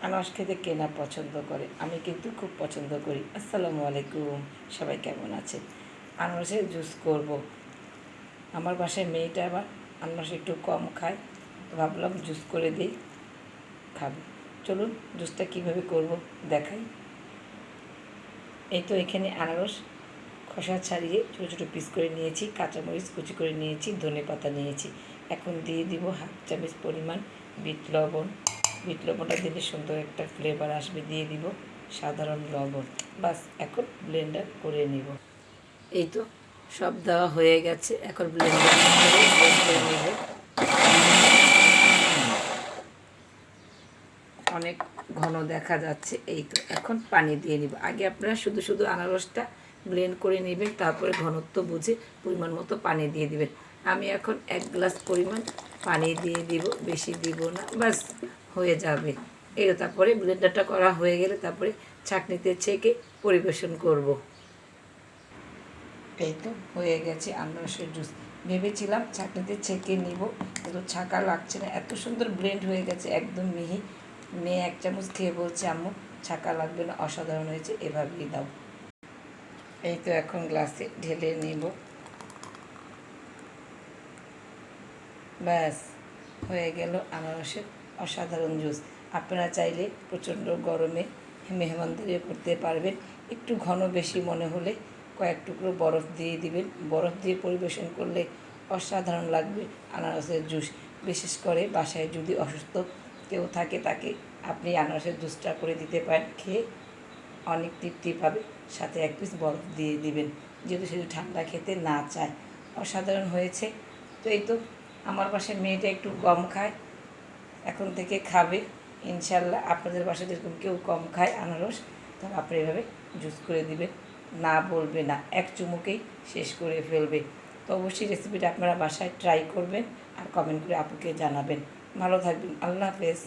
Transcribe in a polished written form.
আনারস খেতে কে না পছন্দ করে, আমি কিন্তু খুব পছন্দ করি। আসসালামু আলাইকুম, সবাই কেমন আছে? আনারসের জুস করব। আমার বাসায় মেয়েটা আবার আনারস একটু কম খায়, ভাবলাম জুস করে দিই, খাবে। চলুন জুসটা কীভাবে করব দেখাই। এই তো এখানে আনারস খোসা ছাড়িয়ে ছোটো ছোটো পিস করে নিয়েছি, কাঁচামরিচ কুচি করে নিয়েছি, ধনেপাতা নিয়েছি। এখন দিয়ে দিব হাফ চামচ পরিমাণ বিট লবণ। বিট লবণটা দিলে সুন্দর একটা ফ্লেভার আসবে। দিয়ে দিব সাধারণ লবণ। বাস এখন ব্লেন্ডার করে নিব। এই তো সব দেওয়া হয়ে গেছে, এখন ব্লেন্ডার করে নেব। অনেক ঘন দেখা যাচ্ছে। এই তো এখন পানি দিয়ে নিব। আগে আপনারা শুধু শুধু আনারসটা ব্লেন্ড করে নেবেন, তারপরে ঘনত্ব বুঝে পরিমাণ মতো পানি দিয়ে দিবেন। আমি এখন 1 গ্লাস পরিমাণ পানি দিয়ে দিব, বেশি দিব না, বাস হয়ে যাবে। এই তারপরে ব্লেন্ডারটা করা হয়ে গেলে তারপরে ছাঁকনিতে ছেঁকে পরিবেশন করব। এই তো হয়ে গেছে আনারসের জুস। ভেবেছিলাম ছাঁকনিতে ছেঁকে নিব, কিন্তু ছাঁকা লাগছে না, এত সুন্দর ব্লেন্ড হয়ে গেছে, একদম মিহি। মেয়ে 1 চামচ খেয়ে বলছে, আম্মু ছাঁকা লাগবে না, অসাধারণ হয়েছে, এভাবেই দাও। এই তো এখন গ্লাসে ঢেলে নেব। ব্যাস হয়ে গেল আনারসের অসাধারণ জুস। আপনারা চাইলে প্রচণ্ড গরমে মেহমানদারিও করতে পারবেন। একটু ঘন বেশি মনে হলে কয়েক টুকরো বরফ দিয়ে দিবেন। বরফ দিয়ে পরিবেশন করলে অসাধারণ লাগবে আনারসের জুস। বিশেষ করে বাসায় যদি অসুস্থ কেউ থাকে, তাকে আপনি আনারসের জুসটা করে দিতে পারেন, খেয়ে অনেক তৃপ্তি পাবে। সাথে 1 পিস বরফ দিয়ে দিবেন, যেহেতু সে ঠান্ডা খেতে না চায়। অসাধারণ হয়েছে। তো এই তো আমার বাসায় মেয়েটা একটু কম খায়, এখন থেকে খাবে ইনশাল্লাহ। আপনাদের বাসায় যেরকম কেউ কম খায় আনারস, তখন আপনি এভাবে জুস করে দিবেন, না বলবে না, 1 চুমুকেই শেষ করে ফেলবে। তো অবশ্যই রেসিপিটা আপনারা বাসায় ট্রাই করবেন আর কমেন্ট করে আপুকে জানাবেন। ভালো থাকবেন, আল্লাহ হাফেজ।